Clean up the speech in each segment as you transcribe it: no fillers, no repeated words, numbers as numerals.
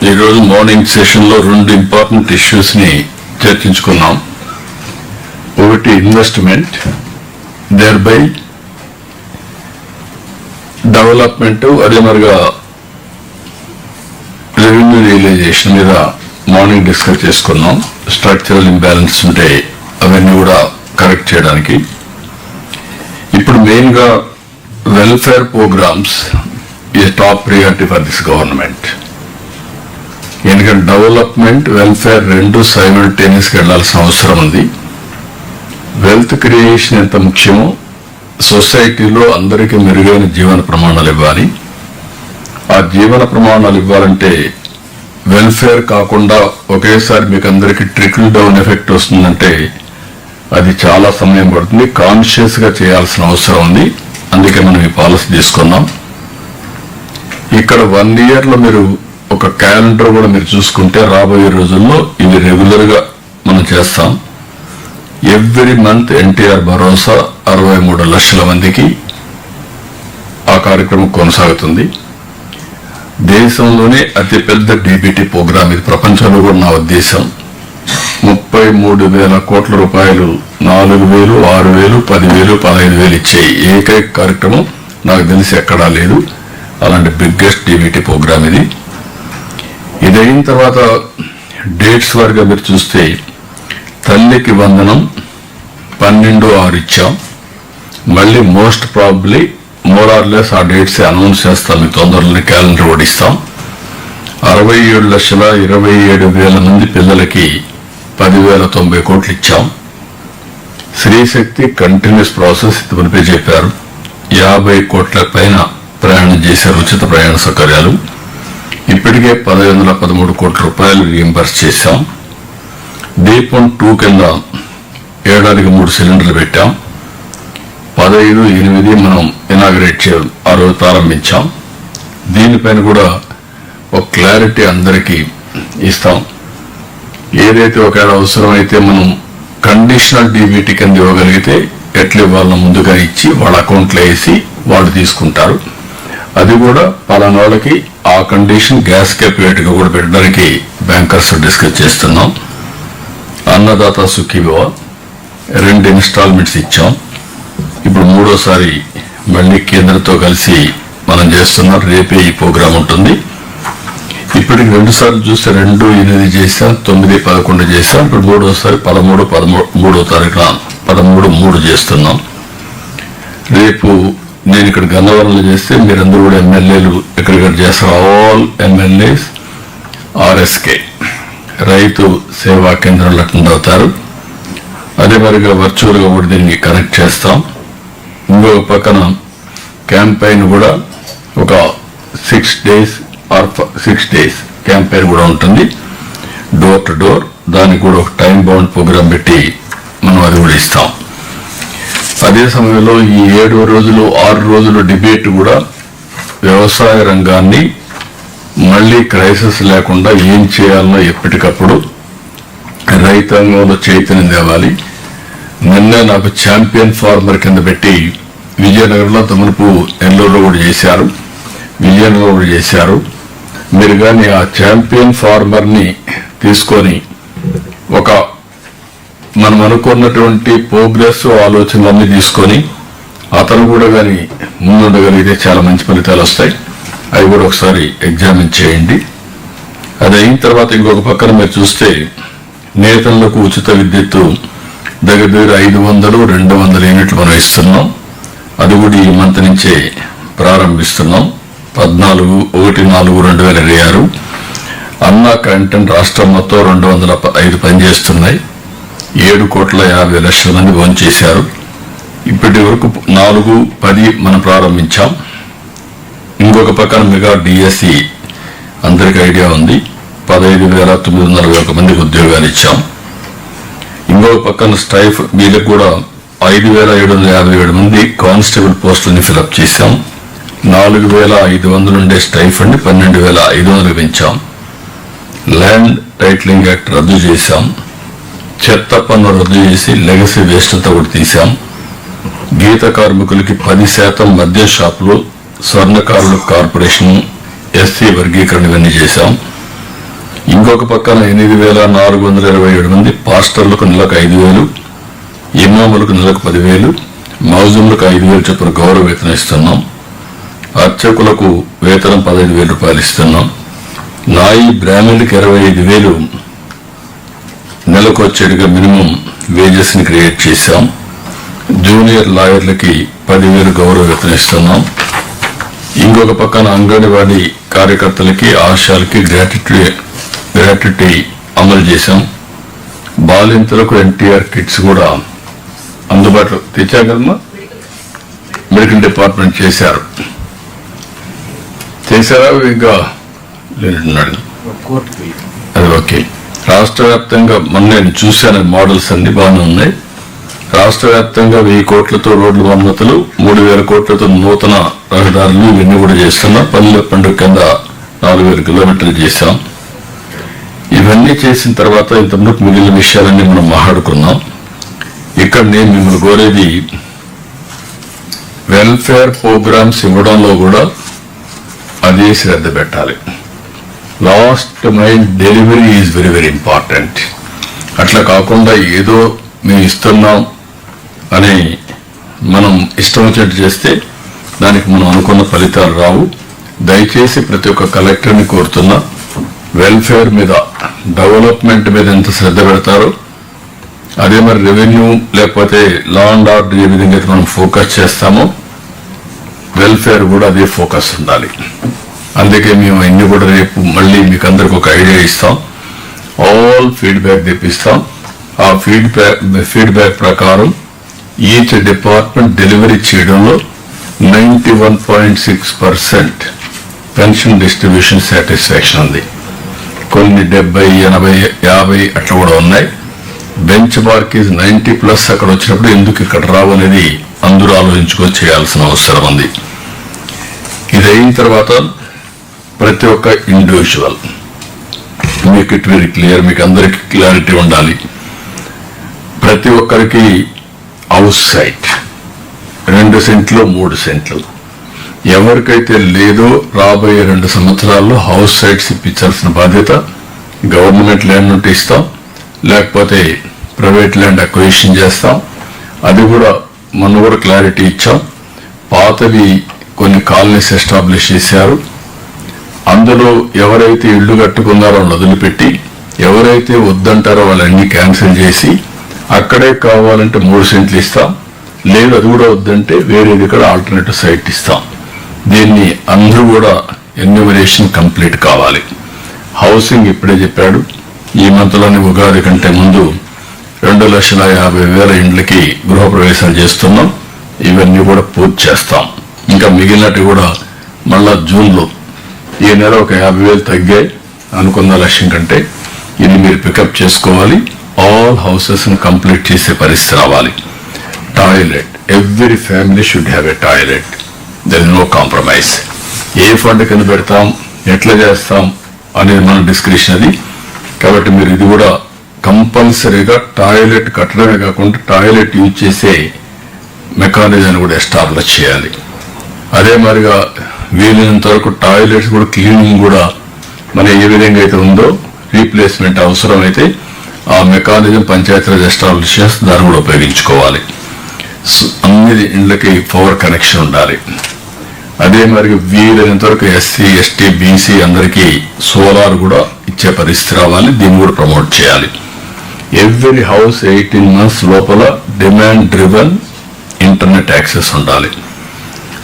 ఈరోజు మార్నింగ్ సెషన్లో రెండు ఇంపార్టెంట్ ఇష్యూస్ని చర్చించుకున్నాం. ఒకటి ఇన్వెస్ట్మెంట్, దేర్ బై డెవలప్మెంట్, అదే మరిగా రెవెన్యూ రియలైజేషన్ మీద మార్నింగ్ డిస్కస్ చేసుకున్నాం. స్ట్రక్చరల్ ఇంబ్యాలెన్స్ ఉంటే అవన్నీ కూడా కరెక్ట్ చేయడానికి. ఇప్పుడు మెయిన్గా welfare programmes is top priority for this government. ఎందుకంటే డెవలప్మెంట్, వెల్ఫేర్ రెండు సైమల్టేనియస్గా వెళ్లాల్సిన అవసరం ఉంది. వెల్త్ క్రియేషన్ ఎంత ముఖ్యమో సొసైటీలో అందరికీ మెరుగైన జీవన ప్రమాణాలు ఇవ్వాలి. ఆ జీవన ప్రమాణాలు ఇవ్వాలంటే వెల్ఫేర్ కాకుండా ఒకేసారి మీకు అందరికీ ట్రికిల్ డౌన్ ఎఫెక్ట్ వస్తుందంటే అది చాలా సమయం పడుతుంది. కాన్షియస్ గా చేయాల్సిన అవసరం ఉంది. అందుకే మనం ఈ పాలసీ తీసుకున్నాం. ఇక్కడ 1 year లో మీరు ఒక క్యాలెండర్ కూడా మీరు చూసుకుంటే రాబోయే రోజుల్లో ఇవి రెగ్యులర్ గా మనం చేస్తాం. ఎవ్రీ మంత్ ఎన్టీఆర్ భరోసా 63 లక్షల మందికి ఆ కార్యక్రమం కొనసాగుతుంది. దేశంలోనే అతిపెద్ద డీబీటీ ప్రోగ్రాం ఇది. ప్రపంచంలో కూడా నా ఉద్దేశం 33,000 కోట్ల రూపాయలు 4,000, 6,000, 10,000, 15,000 ఇచ్చే ఏకైక కార్యక్రమం నాకు తెలిసి ఎక్కడా లేదు. అలాంటి బిగ్గెస్ట్ డీబీటీ ప్రోగ్రాం ఇది. ఇది అయిన తర్వాత డేట్స్ వారిగా మీరు చూస్తే తల్లికి వందనం 12/6 ఇచ్చాం. మళ్ళీ most probably more or less ఆ డేట్స్ అనౌన్స్ చేస్తాం. మీకు తొందరలోనే క్యాలెండర్ ఓడిస్తాం. 67,27,000 మంది పిల్లలకి 10,090 కోట్లు ఇచ్చాం. శ్రీశక్తి కంటిన్యూస్ ప్రాసెస్ ఇదివరపై చెప్పారు. 50 కోట్ల పైన ప్రయాణం చేశారు ఉచిత ప్రయాణ సౌకర్యాలు. ఇప్పటికే 1,113 కోట్ల రూపాయలు రీయింబర్స్ చేశాం. దీపం 2 కింద ఏడాదికి 3 సిలిండర్లు పెట్టాం. 15/8 మనం ఇనాగ్రేట్ ఆ రోజు ప్రారంభించాం. దీనిపైన కూడా ఒక క్లారిటీ అందరికీ ఇస్తాం. ఏదైతే ఒకవేళ అవసరమైతే మనం కండిషనల్ డీబీటీ కింద ఇవ్వగలిగితే ఎట్లా ఇవ్వాలన్న ముందుగా ఇచ్చి వాళ్ళ అకౌంట్లో వేసి వాళ్ళు తీసుకుంటారు. అది కూడా పలానా వాళ్ళకి ఆ కండిషన్ గ్యాస్ క్యాపియేట్గా కూడా పెట్టడానికి బ్యాంకర్స్ డిస్కస్ చేస్తున్నాం. అన్నదాత సుఖీభవ 2 ఇన్స్టాల్మెంట్స్ ఇచ్చాం. ఇప్పుడు 3వసారి మళ్ళీ కేంద్రంతో కలిసి మనం చేస్తున్నాం. రేపే ఈ ప్రోగ్రాం ఉంటుంది. ఇప్పటికి 2 సార్లు చూస్తే 2, 8 చేశాం, 9, 11 చేశాం. ఇప్పుడు 3వసారి 13, 13వ తారీఖున 13/3 చేస్తున్నాం. రేపు నేను ఇక్కడ గన్నవరంలో చేస్తే మీరందరూ కూడా ఎమ్మెల్యేలు ఎక్కడిక్కడ చేస్తారు. ఆల్ ఎమ్మెల్యేస్ ఆర్ఎస్కే రైతు సేవా కేంద్రంలో అటెండ్ అవుతారు. అదే మరిగా వర్చువల్ గా కూడా దీన్ని కనెక్ట్ చేస్తాం. ఇంకొక పక్కన క్యాంపెయిన్ కూడా ఒక 6 days క్యాంపెయిన్ కూడా ఉంటుంది. Door to door. దానికి కూడా ఒక టైం బౌండ్ ప్రోగ్రాం పెట్టి మనం అది కూడా ఇస్తాం. అదే సమయంలో ఈ 7 రోజులు 6 రోజులు డిబేట్ కూడా వ్యవసాయ రంగాన్ని మళ్లీ క్రైసిస్ లేకుండా ఏం చేయాలనో ఎప్పటికప్పుడు రైతాంగంలో చైతన్యం తేవాలి. నిన్న నాకు ఛాంపియన్ ఫార్మర్ కింద పెట్టి విజయనగరంలో తమనుపు నెల్లూరులో కూడా చేశారు, విజయనగరంలో కూడా చేశారు. మీరు కానీ ఆ ఛాంపియన్ ఫార్మర్ ని తీసుకొని ఒక మనం అనుకున్నటువంటి ప్రోగ్రెస్ ఆలోచనలన్నీ తీసుకొని అతను కూడా కానీ ముందుండగలిగితే చాలా మంచి ఫలితాలు వస్తాయి. అవి కూడా ఒకసారి ఎగ్జామిన్ చేయండి. అది అయిన తర్వాత ఇంకొక పక్కన మీరు చూస్తే నేతలకు ఉచిత విద్యుత్తు దగ్గర 500, 200 యూనిట్లు మనం ఇస్తున్నాం. అది కూడా ఈ మంత్ నుంచే ప్రారంభిస్తున్నాం. 14/1/2026 అన్నా క్యాంటీన్ రాష్ట్రం మొత్తం 205 పనిచేస్తున్నాయి. 7,50,00,000 మంది భోజనం చేశారు. ఇప్పటి వరకు 4/10 మనం ప్రారంభించాం. ఇంకొక పక్కన మెగా డిఎస్సి అందరికి ఐడియా ఉంది. 15,941 మందికి ఉద్యోగాలు ఇచ్చాం. ఇంకొక పక్కన స్టైఫ్ వీళ్ళకి కూడా 5,757 మంది కానిస్టేబుల్ పోస్టులని ఫిలప్ చేశాం. 4,500 ఉండే స్టైఫండ్ 12,500 పెంచాం. ల్యాండ్ టైటిలింగ్ యాక్ట్ రద్దు చేశాం. చెత్త పన్ను రద్దు చేసి లెగసీ వేస్ట్ అంతా కూడా తీశాం. గీత కార్మికులకి 10% మద్య షాపులు, స్వర్ణకారుల కార్పొరేషన్, ఎస్సీ వర్గీకరణ ఇవన్నీ చేశాం. ఇంకొక పక్కన 8,427 మంది పాస్టర్లకు నెలకు 5,000, ఇమాములకు నెలకు 10,000, మౌజుములకు 5,000 చొప్పున గౌరవ వేతనం ఇస్తున్నాం. అర్చకులకు వేతనం 15,000 రూపాయలు ఇస్తున్నాం. నాయి బ్రాహ్మణులకు 25,000 నెలకు వచ్చేట్టుగా మినిమం వేజెస్ ని క్రియేట్ చేశాం. జూనియర్ లాయర్లకి 10,000 గౌరవ వేతనం ఇస్తున్నాం. ఇంకొక పక్కన అంగన్వాడీ కార్యకర్తలకి, ఆశాలకి గ్రాట్యుటీ అమలు చేశాం. బాలింతలకు ఎన్టీఆర్ కిట్స్ కూడా అందుబాటులో తెచ్చాం కదమ్మా. మెడికల్ డిపార్ట్మెంట్ చేశారా ఇంకా లేనట్టున్నాడు. అది ఓకే. రాష్ట్ర వ్యాప్తంగా మొన్న నేను చూశాను, మోడల్స్ అన్ని బాగానే ఉన్నాయి. రాష్ట్ర వ్యాప్తంగా 1,000 కోట్లతో రోడ్ల మరమ్మతులు, 3,000 కోట్లతో నూతన రహదారులు ఇవన్నీ కూడా చేస్తున్నాం. పల్లె పండుగ కింద 4,000 కిలోమీటర్లు చేశాం. ఇవన్నీ చేసిన తర్వాత ఇంతకుముందు మిగిలిన విషయాలన్నీ మనం మాట్లాడుకున్నాం. ఇక్కడ నేను మిమ్మల్ని కోరేది, వెల్ఫేర్ ప్రోగ్రామ్స్ ఇవ్వడంలో కూడా అదే శ్రద్ధ పెట్టాలి. Last mile delivery is very very important. అట్లా కాకుండా ఏదో మేము ఇస్తున్నాం అని మనం ఇష్టం వచ్చినట్టు చేస్తే దానికి మనం అనుకున్న ఫలితాలు రావు. దయచేసి ప్రతి ఒక్క కలెక్టర్ని కోరుతున్నా, వెల్ఫేర్ మీద, డెవలప్మెంట్ మీద ఎంత శ్రద్ధ పెడతారో అదే మరి రెవెన్యూ లేకపోతే లా అండ్ ఆర్డర్ ఏ విధంగా అయితే మనం ఫోకస్ చేస్తామో వెల్ఫేర్ కూడా అదే ఫోకస్ ఉండాలి. అందుకే మేము అన్ని కూడా రేపు మళ్ళీ మీకు అందరికి ఒక ఐడియా ఇస్తాం. ఆల్ ఫీడ్బ్యాక్ తెప్పిస్తాం. ఆ ఫీడ్బ్యాక్ ప్రకారం ఈచ్ డిపార్ట్మెంట్ డెలివరీ చేయడంలో 91.6% పెన్షన్ డిస్ట్రిబ్యూషన్ సాటిస్ఫాక్షన్ ఉంది. కొన్ని 70, 80, 50 అట్లా కూడా ఉన్నాయి. బెంచ్ మార్క్ ఈజ్ 90+ అక్కడ వచ్చినప్పుడు ఎందుకు ఇక్కడ రావు అనేది అందరూ ఆలోచించుకొని చేయాల్సిన అవసరం ఉంది. ఇది అయిన తర్వాత ప్రతి ఒక్క ఇండివిజువల్ మీకు ఇట్ వెరీ క్లియర్, మీకు అందరికీ క్లారిటీ ఉండాలి. ప్రతి ఒక్కరికి హౌస్ సైట్ 2 సెంట్లు 3 సెంట్లు ఎవరికైతే లేదో రాబోయే 2 సంవత్సరాల్లో హౌస్ సైట్స్ ఇప్పించాల్సిన బాధ్యత గవర్నమెంట్ ల్యాండ్ నుండి ఇస్తాం, లేకపోతే ప్రైవేట్ ల్యాండ్ అక్విజిషన్ చేస్తాం. అది కూడా మొన్న కూడా క్లారిటీ ఇచ్చాం. పాతవి కొన్ని కాలనీస్ ఎస్టాబ్లిష్ చేశారు. అందులో ఎవరైతే ఇళ్లు కట్టుకున్నారో వాళ్ళు వదిలిపెట్టి, ఎవరైతే వద్దంటారో వాళ్ళన్నీ క్యాన్సిల్ చేసి అక్కడే కావాలంటే 3 సెంట్లు ఇస్తాం, లేదు అది కూడా వద్దంటే వేరేది ఇక్కడ ఆల్టర్నేటివ్ సైట్ ఇస్తాం. దీన్ని అందరూ కూడా ఎన్యూమరేషన్ కంప్లీట్ కావాలి. హౌసింగ్ ఇప్పుడే చెప్పాడు, ఈ మంత్లోని ఉగాది కంటే ముందు 2,50,000 ఇండ్లకి గృహప్రవేశాలు చేస్తున్నాం. ఇవన్నీ కూడా పూర్తి చేస్తాం. ఇంకా మిగిలినట్టు కూడా మళ్ళా జూన్లో ఈ నెల ఒక 50,000 తగ్గాయి అనుకున్న లక్ష్యం కంటే. ఇది మీరు పికప్ చేసుకోవాలి. ఆల్ హౌసెస్ ని కంప్లీట్ చేసే పరిస్థితి రావాలి. Toilet, every family should have a toilet. There is no compromise. ఏ ఫండ్ కింద పెడతాం, ఎట్లా చేస్తాం అనేది మన డిస్కషన్ అది. కాబట్టి మీరు ఇది కూడా కంపల్సరీగా టాయిలెట్ కట్టడమే కాకుండా టాయిలెట్ యూజ్ చేసే మెకానిజం కూడా ఎస్టాబ్లిష్ చేయాలి. అదే మరిగా వీలైనంత వరకు టాయిలెట్స్ కూడా క్లీనింగ్ కూడా మన ఏ విధంగా అయితే ఉందో రీప్లేస్మెంట్ అవసరమైతే ఆ మెకానిజం పంచాయతీరాజ్ ఎస్టాబ్లిష్ చేస్తే దాన్ని కూడా ఉపయోగించుకోవాలి. అన్ని ఇండ్లకి పవర్ కనెక్షన్ ఉండాలి. అదే మరి వీలైనంత వరకు ఎస్సీ, ఎస్టీ, బీసీ అందరికీ సోలార్ కూడా ఇచ్చే పరిస్థితి రావాలి. దీన్ని కూడా ప్రమోట్ చేయాలి. ఎవ్రీ హౌస్ 18 months లోపల డిమాండ్ డ్రివెన్ ఇంటర్నెట్ యాక్సెస్ ఉండాలి.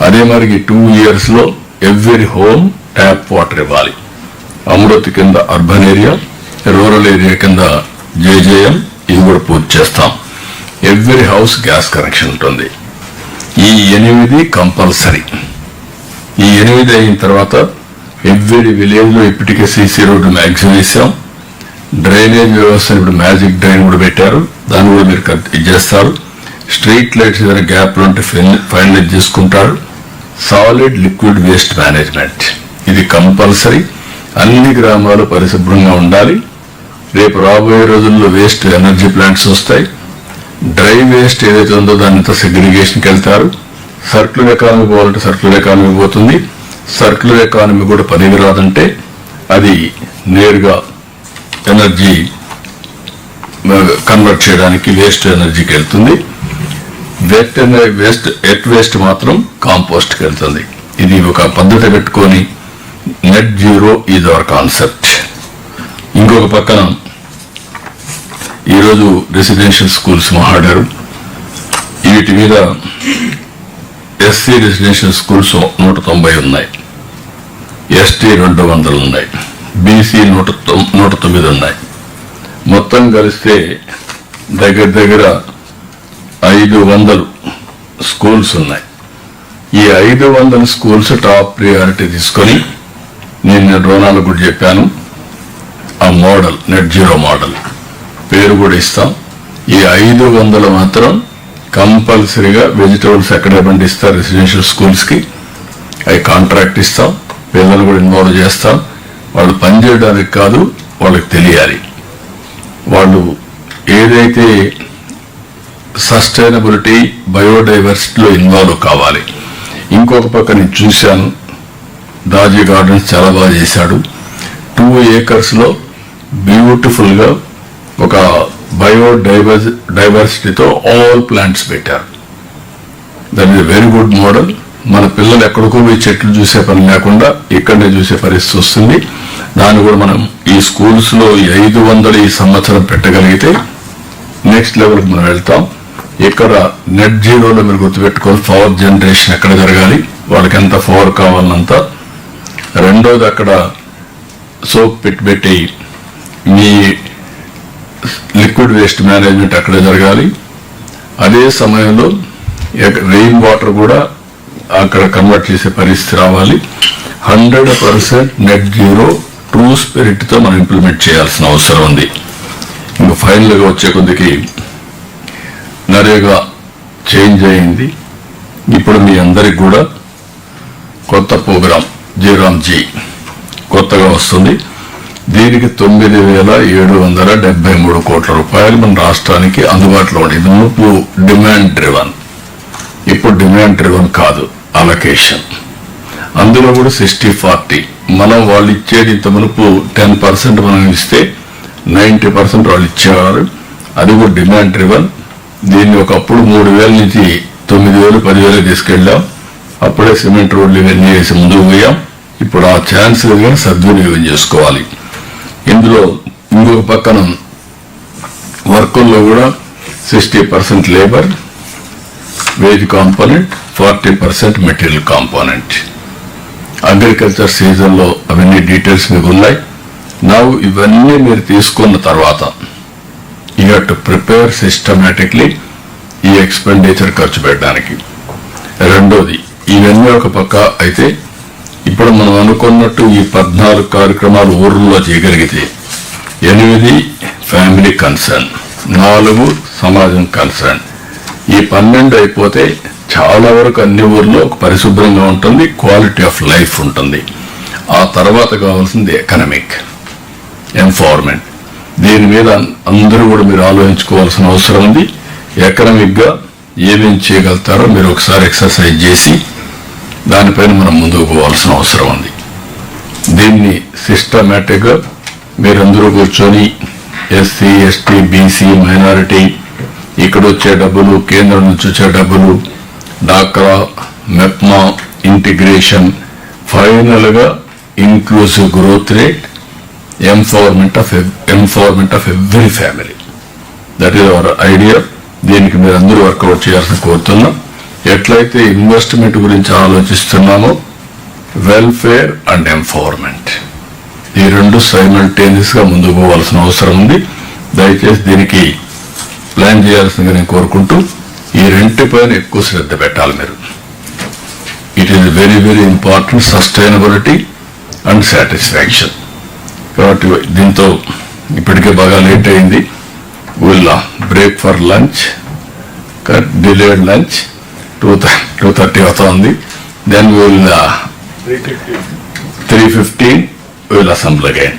అదే మరి 2 years లో ఎవ్రీ హోమ్ ట్యాప్ వాటర్ ఇవ్వాలి. అమృత్ కింద అర్బన్ ఏరియా, రూరల్ ఏరియా కింద జేజేఎం ఇది కూడా పూర్తి చేస్తాం. ఎవ్రీ హౌస్ గ్యాస్ కనెక్షన్ ఉంటుంది. ఈ 8 కంపల్సరీ. ఈ 8 అయిన తర్వాత ఎవ్రీ విలేజ్ లో ఇప్పటికే సీసీ రోడ్డు మ్యాక్సిమం వేసాం. డ్రైనేజ్ వ్యవస్థ ఇప్పుడు మ్యాజిక్ డ్రైన్ కూడా పెట్టారు, దాన్ని కూడా మీరు చేస్తారు. స్ట్రీట్ లైట్స్ ఏదైనా గ్యాప్లు ఉంటే ఫైనలైజ్ చేసుకుంటారు. సాలిడ్ లిక్విడ్ వేస్ట్ మేనేజ్మెంట్ ఇది కంపల్సరీ. అన్ని గ్రామాలు పరిశుభ్రంగా ఉండాలి. రేపు రాబోయే రోజుల్లో వేస్ట్ ఎనర్జీ ప్లాంట్స్ వస్తాయి. డ్రై వేస్ట్ ఏదైతే ఉందో దానితో సెగ్రిగేషన్కి వెళ్తారు. సర్క్యులర్ ఎకానమీ పోవాలంటే సర్క్యులర్ ఎకానమీ పోతుంది. సర్క్యులర్ ఎకానమీ కూడా పనికి రాదంటే అది నేరుగా ఎనర్జీ కన్వర్ట్ చేయడానికి వేస్ట్ ఎనర్జీకి వెళ్తుంది. వెట్ వేస్ట్ మాత్రం కాంపోస్ట్కి వెళ్తుంది. ఇది ఒక పద్ధతి పెట్టుకొని net zero is our concept. ఇంకొక పక్కన ఈరోజు రెసిడెన్షియల్ స్కూల్స్ మాట్లాడారు. వీటి మీద ఎస్సీ రెసిడెన్షియల్ స్కూల్స్ 190 ఉన్నాయి, ఎస్టీ 200 ఉన్నాయి, బీసీ 109 ఉన్నాయి. మొత్తం కలిస్తే దగ్గర 500 స్కూల్స్ ఉన్నాయి. ఈ 500 స్కూల్స్ టాప్ ప్రియారిటీ తీసుకొని నేను రోనాలు కూడా చెప్పాను. ఆ మోడల్ నెట్ జీరో మోడల్ పేరు కూడా ఇస్తాం. ఈ 500 మాత్రం కంపల్సరీగా వెజిటబుల్స్ ఎక్కడ పండిస్తారు రెసిడెన్షియల్ స్కూల్స్ కి, అవి కాంట్రాక్ట్ ఇస్తాం. పిల్లలు కూడా ఇన్వాల్వ్ చేస్తాం. వాళ్ళు పనిచేయడానికి కాదు, వాళ్ళకి తెలియాలి. వాళ్ళు ఏదైతే సస్టైనబిలిటీ బయోడైవర్సిటీలో ఇన్వాల్వ్ కావాలి. ఇంకొక పక్క నేను చూశాను, దాజీ గార్డెన్స్ చాలా బాగా చేశాడు. 2 acres లో బ్యూటిఫుల్ గా ఒక బయోడైవర్సిటీతో ఆల్ ప్లాంట్స్ పెట్టారు. That is very good model. మన పిల్లలు ఎక్కడికో పోయి చెట్లు చూసే పని లేకుండా ఇక్కడనే చూసే పరిస్థితి వస్తుంది. దాన్ని కూడా మనం ఈ స్కూల్స్ లో 500 ఈ సంవత్సరం పెట్టగలిగితే నెక్స్ట్ లెవెల్కి మనం వెళ్తాం. ఇక్కడ నెట్ జీరోలో మీరు గుర్తుపెట్టుకోవాలి, పవర్ జనరేషన్ ఎక్కడ జరగాలి, వాళ్ళకి ఎంత పవర్ కావాలన్నంత. రెండోది అక్కడ సోప్ పెట్టి మీ లిక్విడ్ వేస్ట్ మేనేజ్మెంట్ అక్కడే జరగాలి. అదే సమయంలో రెయిన్ వాటర్ కూడా అక్కడ కన్వర్ట్ చేసే పరిస్థితి రావాలి. 100% నెట్ జీరో ట్రూ స్పిరిట్ తో మనం ఇంప్లిమెంట్ చేయాల్సిన అవసరం ఉంది. ఇంకా ఫైనల్ గా వచ్చే కొద్దికి నరేగా చేంజ్ అయింది. ఇప్పుడు మీ అందరికి కూడా కొత్త ప్రోగ్రాం జీరామ్జీ కొత్తగా వస్తుంది. దీనికి 9,773 కోట్ల రూపాయలు మన రాష్ట్రానికి అందుబాటులో ఉంది. ఇది మునుపు డిమాండ్ డ్రివన్, ఇప్పుడు డిమాండ్ డ్రివన్ కాదు, అలొకేషన్. అందులో కూడా 60-40 మనం వాళ్ళు ఇచ్చేది ఇంత మునుపు 10% మనం ఇస్తే 90% వాళ్ళు ఇచ్చేవారు. అది కూడా డిమాండ్ డ్రివన్. దీన్ని ఒకప్పుడు 3,000 నుంచి 9,000, 10,000 తీసుకెళ్ళాం. అప్పుడే సిమెంట్ రోడ్లు ఇవన్నీ వేసి ముందుకు పోయాం. ఇప్పుడు ఆ ఛాన్స్ సద్వినియోగం చేసుకోవాలి. ఇందులో ఇంకొక పక్కన వర్కుల్లో కూడా 60% labour wage component, 40% material component. Agriculture season లో అవన్నీ డీటెయిల్స్ మీకు ఉన్నాయి. ఇవన్నీ మీరు తీసుకున్న తర్వాత you have to prepare systematically ఈ ఎక్స్పెండిచర్ ఖర్చు పెట్టడానికి. రెండోది, ఇవన్నీ ఒక పక్క అయితే ఇప్పుడు మనం అనుకున్నట్టు ఈ 14 కార్యక్రమాలు ఊర్లో చేయగలిగితే 8 ఫ్యామిలీ కన్సర్న్, 4 సమాజం కన్సర్న్, ఈ 12 అయిపోతే చాలా వరకు అన్ని ఊర్లో ఒక పరిశుభ్రంగా ఉంటుంది, క్వాలిటీ ఆఫ్ లైఫ్ ఉంటుంది. ఆ తర్వాత కావాల్సింది ఎకనామిక్ ఎంపవర్మెంట్. దీని మీద అందరూ కూడా మీరు ఆలోచించుకోవాల్సిన అవసరం ఉంది. ఎకనామిక్ గా ఏమేం చేయగలుగుతారో మీరు ఒకసారి ఎక్సర్సైజ్ చేసి దానిపైన మనం ముందుకు పోవాల్సిన అవసరం ఉంది. దీన్ని సిస్టమేటిక్ గా మీరందరూ కూర్చొని ఎస్సీ, ఎస్టీ, బీసీ, మైనారిటీ, ఇక్కడ వచ్చే డబ్బులు, కేంద్రం నుంచి వచ్చే డబ్బులు, డాక్రా, మెప్మా, ఇంటిగ్రేషన్, ఫైనల్ గా inclusive growth rate, empowerment of every family. That is our idea. దీనికి మీరు అందరూ వర్కౌట్ చేయాల్సిన కోరుతున్నాం. ఎట్లయితే ఇన్వెస్ట్మెంట్ గురించి ఆలోచిస్తున్నామో వెల్ఫేర్ అండ్ ఎంపవర్మెంట్, ఈ రెండు సైమల్టేనియస్ గా ముందుకు పోవాల్సిన అవసరం ఉంది. దయచేసి దీనికి ప్లాన్ చేయాల్సిందిగా నేను కోరుకుంటూ ఈ రెంటిపైన ఎక్కువ శ్రద్ధ పెట్టాలి మీరు. It is very very important, sustainability and satisfaction. కాబట్టి దీంతో ఇప్పటికే బాగా లేట్ అయింది. Will break for lunch, delayed lunch 2:30 అవుతోంది. Then will 3:15 will assemble again.